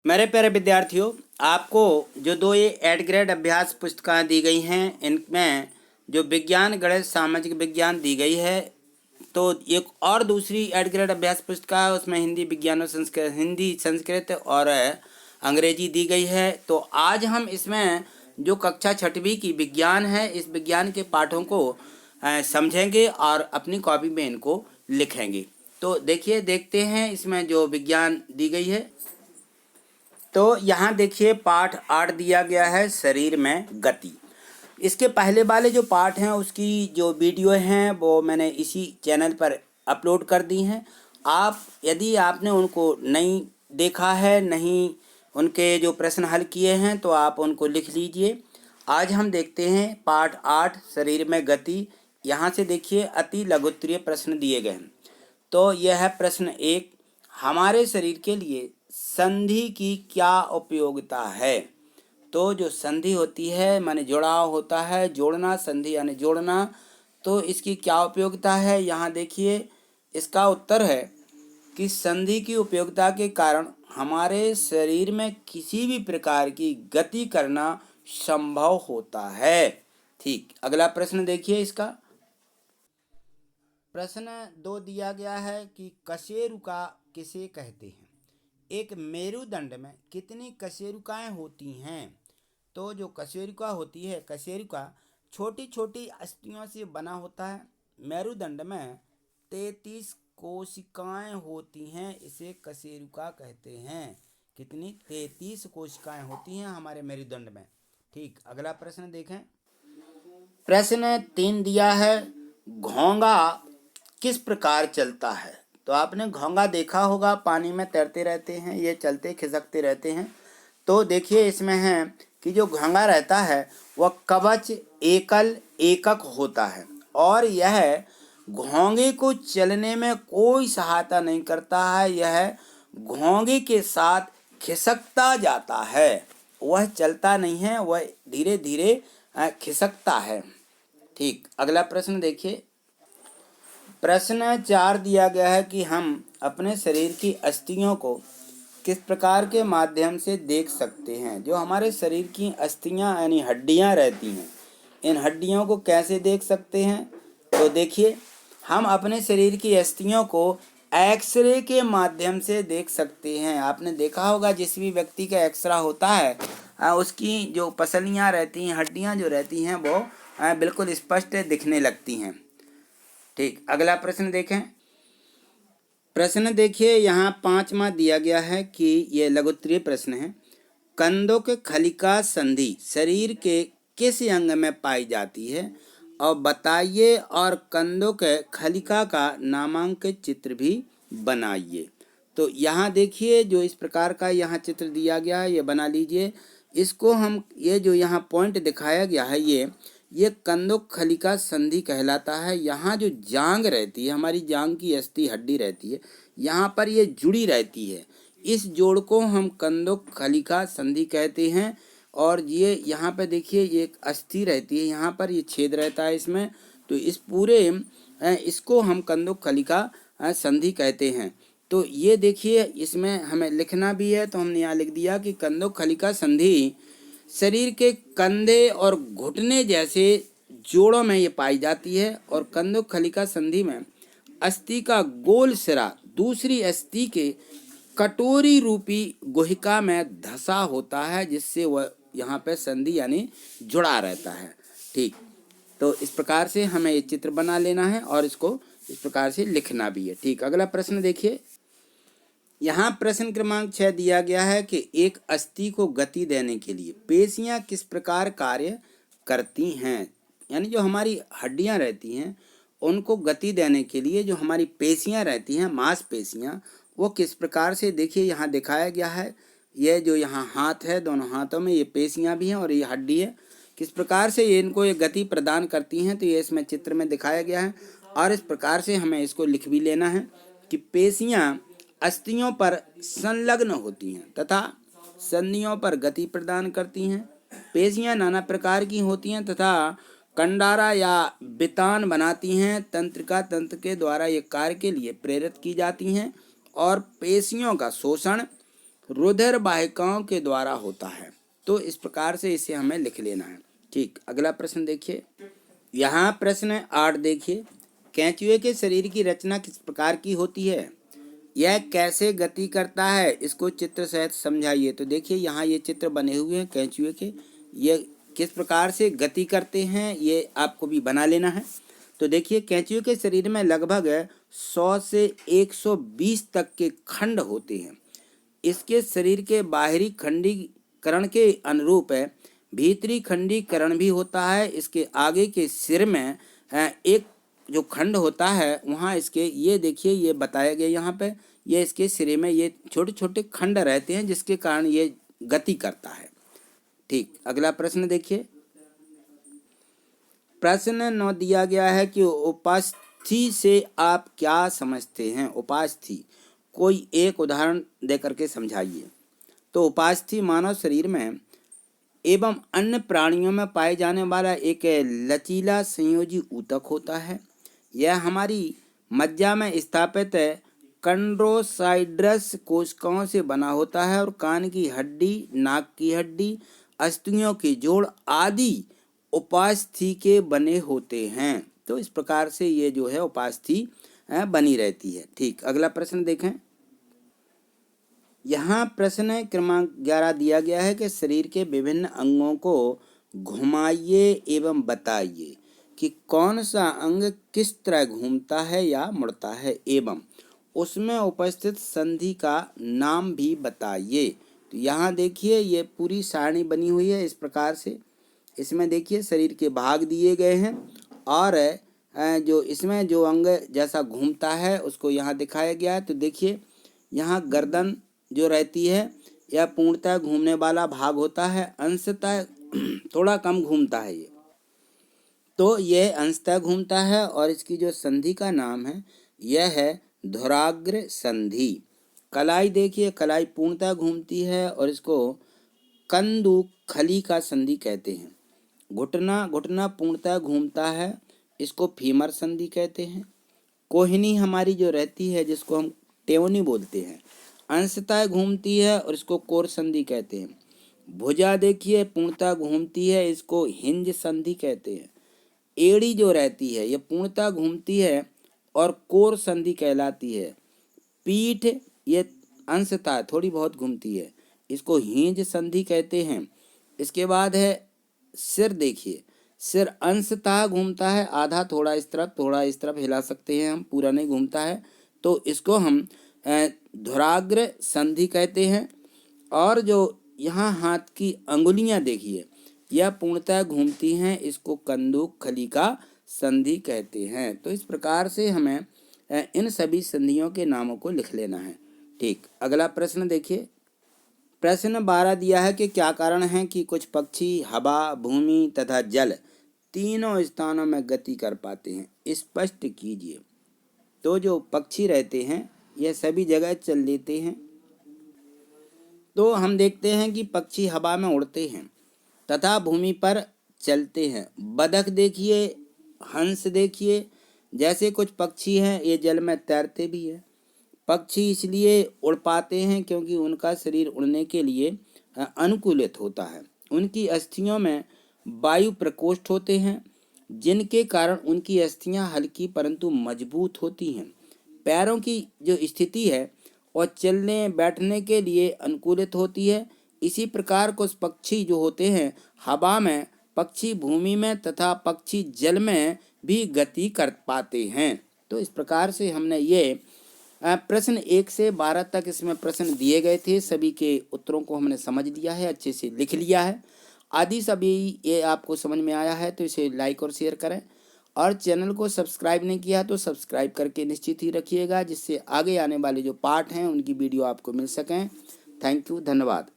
मेरे प्यारे विद्यार्थियों, आपको जो दो ये एड ग्रेड अभ्यास पुस्तिकाएँ दी गई हैं, इनमें जो विज्ञान, गणित, सामाजिक विज्ञान दी गई है, तो एक और दूसरी एड ग्रेड अभ्यास पुस्तिका है, उसमें हिंदी विज्ञान और संस्कृत, हिंदी, संस्कृत और अंग्रेजी दी गई है। तो आज हम इसमें जो कक्षा छठवीं की विज्ञान है, इस विज्ञान के पाठों को समझेंगे और अपनी कॉपी में इनको लिखेंगे। तो देखिए, देखते हैं इसमें जो विज्ञान दी गई है। तो यहाँ देखिए पाठ 8 दिया गया है, शरीर में गति। इसके पहले वाले जो पाठ हैं उसकी जो वीडियो हैं वो मैंने इसी चैनल पर अपलोड कर दी हैं। आप यदि आपने उनको नहीं देखा है, नहीं उनके जो प्रश्न हल किए हैं, तो आप उनको लिख लीजिए। आज हम देखते हैं पाठ 8 शरीर में गति। यहाँ से देखिए अति लघुत्तरीय प्रश्न दिए गए हैं। तो यह है प्रश्न 1, हमारे शरीर के लिए संधि की क्या उपयोगिता है। तो जो संधि होती है माने जुड़ाव होता है, जोड़ना, संधि यानी जोड़ना, तो इसकी क्या उपयोगिता है। यहाँ देखिए इसका उत्तर है कि संधि की उपयोगिता के कारण हमारे शरीर में किसी भी प्रकार की गति करना संभव होता है। ठीक, अगला प्रश्न देखिए इसका। प्रश्न 2 दिया गया है कि कशेरुका किसे कहते हैं। एक मेरुदंड में कितनी कशेरुकाएं होती हैं। तो जो कशेरुका होती है, कशेरुका छोटी छोटी अस्थियों से बना होता है। मेरुदंड में 33 कोशिकाएं होती हैं, इसे कशेरुका कहते हैं। कितनी? 33 कोशिकाएं होती हैं हमारे मेरुदंड में। ठीक, अगला प्रश्न देखें। प्रश्न 3 दिया है, घोंगा किस प्रकार चलता है। तो आपने घोंगा देखा होगा, पानी में तैरते रहते हैं, ये चलते खिसकते रहते हैं। तो देखिए इसमें है कि जो घोंगा रहता है वह कवच एकल एकक होता है और यह घोंगे को चलने में कोई सहायता नहीं करता है। यह घोंगे के साथ खिसकता जाता है, वह चलता नहीं है, वह धीरे धीरे खिसकता है। ठीक, अगला प्रश्न देखिए। प्रश्न 4 दिया गया है कि हम अपने शरीर की अस्थियों को किस प्रकार के माध्यम से देख सकते हैं। जो हमारे शरीर की अस्थियां यानी हड्डियां रहती हैं, इन हड्डियों को कैसे देख सकते हैं। तो देखिए, हम अपने शरीर की अस्थियों को एक्सरे के माध्यम से देख सकते हैं। आपने देखा होगा जिस भी व्यक्ति का एक्सरा होता है, उसकी जो पसलियां रहती हैं, हड्डियां जो रहती हैं, वो बिल्कुल स्पष्ट दिखने लगती हैं। ठीक, अगला प्रश्न देखें। प्रश्न देखिए यहाँ 5वां दिया गया है कि ये लघुत्तरीय प्रश्न है। कंधों के खलिका संधि शरीर के किस अंग में पाई जाती है और बताइए, और कंधों के खलिका का नामांकित चित्र भी बनाइए। तो यहाँ देखिए जो इस प्रकार का यहाँ चित्र दिया गया है, ये बना लीजिए। इसको हम, ये जो यहाँ पॉइंट दिखाया गया है, ये कंधों खलिका संधि कहलाता है। यहाँ जो जांग रहती है, हमारी जांग की अस्थि हड्डी रहती है, यहाँ पर ये जुड़ी रहती है। इस जोड़ को हम कंधों खलिका संधि कहते हैं। और ये यहाँ पे देखिए ये एक अस्थि रहती है, यहाँ पर ये छेद रहता है इसमें। तो इस पूरे इसको हम कंधों खलिका संधि कहते हैं। तो ये देखिए इसमें हमें लिखना भी है, तो हमने यहाँ लिख दिया कि कंधों खलिका संधि शरीर के कंधे और घुटने जैसे जोड़ों में ये पाई जाती है। और कंधों खलिका संधि में अस्थि का गोल सिरा दूसरी अस्थि के कटोरी रूपी गुहिका में धंसा होता है, जिससे वह यहाँ पे संधि यानी जुड़ा रहता है। ठीक, तो इस प्रकार से हमें ये चित्र बना लेना है और इसको इस प्रकार से लिखना भी है। ठीक, अगला प्रश्न देखिए। यहाँ प्रश्न क्रमांक 6 दिया गया है कि एक अस्थि को गति देने के लिए पेशियां किस प्रकार कार्य करती हैं। यानी जो हमारी हड्डियां रहती हैं उनको गति देने के लिए जो हमारी पेशियां रहती हैं, मांसपेशियां, वो किस प्रकार से, देखिए यहाँ दिखाया गया है। ये जो यहाँ हाथ है, दोनों हाथों में ये पेशियां भी हैं और ये हड्डी है, किस प्रकार से ये इनको ये गति प्रदान करती हैं, तो ये इसमें चित्र में दिखाया गया है। और इस प्रकार से हमें इसको लिख भी लेना है कि पेशियां अस्थियों पर संलग्न होती हैं तथा संधियों पर गति प्रदान करती हैं। पेशियां नाना प्रकार की होती हैं तथा कंडारा या वितान बनाती हैं। तंत्रिका तंत्र के द्वारा ये कार्य के लिए प्रेरित की जाती हैं और पेशियों का शोषण रुधिर वाहिकाओं के द्वारा होता है। तो इस प्रकार से इसे हमें लिख लेना है। ठीक, अगला प्रश्न देखिए। यहाँ प्रश्न 8 देखिए। केंचुए के शरीर की रचना किस प्रकार की होती है? यह कैसे गति करता है? इसको चित्र सहित समझाइए। तो देखिए यहाँ ये चित्र बने हुए हैं केंचुए के। ये किस प्रकार से गति करते हैं ये आपको भी बना लेना है। तो देखिए केंचुए के शरीर में लगभग 100 से 120 तक के खंड होते हैं। इसके शरीर के बाहरी खंडीकरण के अनुरूप भीतरी खंडीकरण भी होता है। इसके आगे के सिर में एक जो खंड होता है वहाँ इसके ये देखिए ये बताया गया यहाँ पे, ये इसके सिरे में ये छोटे छोटे खंड रहते हैं जिसके कारण ये गति करता है। ठीक, अगला प्रश्न देखिए। प्रश्न 9 दिया गया है कि उपास्थि से आप क्या समझते हैं? उपास्थि कोई एक उदाहरण दे करके समझाइए। तो उपास्थि मानव शरीर में एवं अन्य प्राणियों में पाए जाने वाला एक लचीला संयोजी ऊतक होता है। यह हमारी मज्जा में स्थापित कंड्रोसाइड्रस कोशिकाओं से बना होता है और कान की हड्डी, नाक की हड्डी, अस्थियों के जोड़ आदि उपास्थि के बने होते हैं। तो इस प्रकार से ये जो है उपास्थि बनी रहती है। ठीक, अगला प्रश्न देखें। यहाँ प्रश्न क्रमांक 11 दिया गया है कि शरीर के विभिन्न अंगों को घुमाइए एवं बताइए कि कौन सा अंग किस तरह घूमता है या मुड़ता है एवं उसमें उपस्थित संधि का नाम भी बताइए। तो यहाँ देखिए ये पूरी सारणी बनी हुई है इस प्रकार से। इसमें देखिए शरीर के भाग दिए गए हैं और जो इसमें जो अंग जैसा घूमता है उसको यहाँ दिखाया गया है। तो देखिए यहाँ गर्दन जो रहती है यह पूर्णतः घूमने वाला भाग होता है, अंशतः थोड़ा कम घूमता है ये। तो यह अंशतः घूमता है और इसकी जो संधि का नाम है यह है धुराग्र संधि। कलाई देखिए, कलाई पूर्णतः घूमती है और इसको कंदुखली का संधि कहते हैं। घुटना पूर्णतः घूमता है, इसको फीमर संधि कहते हैं। कोहनी हमारी जो रहती है जिसको हम टेवनी बोलते हैं, अंशतः घूमती है और इसको कोर संधि कहते हैं। भुजा देखिए पूर्णतः घूमती है, इसको हिंज संधि कहते हैं। एड़ी जो रहती है ये पूर्णतः घूमती है और कोर संधि कहलाती है। पीठ ये अंशतः थोड़ी बहुत घूमती है, इसको हिंज संधि कहते हैं। इसके बाद है सिर, देखिए सिर अंशतः घूमता है, आधा थोड़ा इस तरफ हिला सकते हैं हम, पूरा नहीं घूमता है। तो इसको हम धुराग्र संधि कहते हैं। और जो यहाँ हाथ की अंगुलियाँ देखिए यह पूर्णतः घूमती हैं, इसको कंदुखली का संधि कहते हैं। तो इस प्रकार से हमें इन सभी संधियों के नामों को लिख लेना है। ठीक, अगला प्रश्न देखिए। प्रश्न 12 दिया है कि क्या कारण है कि कुछ पक्षी हवा, भूमि तथा जल तीनों स्थानों में गति कर पाते हैं? स्पष्ट कीजिए। तो जो पक्षी रहते हैं यह सभी जगह चल लेते हैं। तो हम देखते हैं कि पक्षी हवा में उड़ते हैं तथा भूमि पर चलते हैं। बतख देखिए, हंस देखिए, जैसे कुछ पक्षी हैं ये जल में तैरते भी हैं। पक्षी इसलिए उड़ पाते हैं क्योंकि उनका शरीर उड़ने के लिए अनुकूलित होता है। उनकी अस्थियों में वायु प्रकोष्ठ होते हैं जिनके कारण उनकी अस्थियां हल्की परंतु मजबूत होती हैं। पैरों की जो स्थिति है और चलने बैठने के लिए अनुकूलित होती है। इसी प्रकार कुछ पक्षी जो होते हैं हवा में, पक्षी भूमि में तथा पक्षी जल में भी गति कर पाते हैं। तो इस प्रकार से हमने ये प्रश्न 1 से 12 तक इसमें प्रश्न दिए गए थे, सभी के उत्तरों को हमने समझ लिया है, अच्छे से लिख लिया है। आदि सभी ये आपको समझ में आया है तो इसे लाइक और शेयर करें और चैनल को सब्सक्राइब नहीं किया तो सब्सक्राइब करके निश्चित ही रखिएगा, जिससे आगे आने वाले जो पार्ट हैं उनकी वीडियो आपको मिल सकें। थैंक यू, धन्यवाद।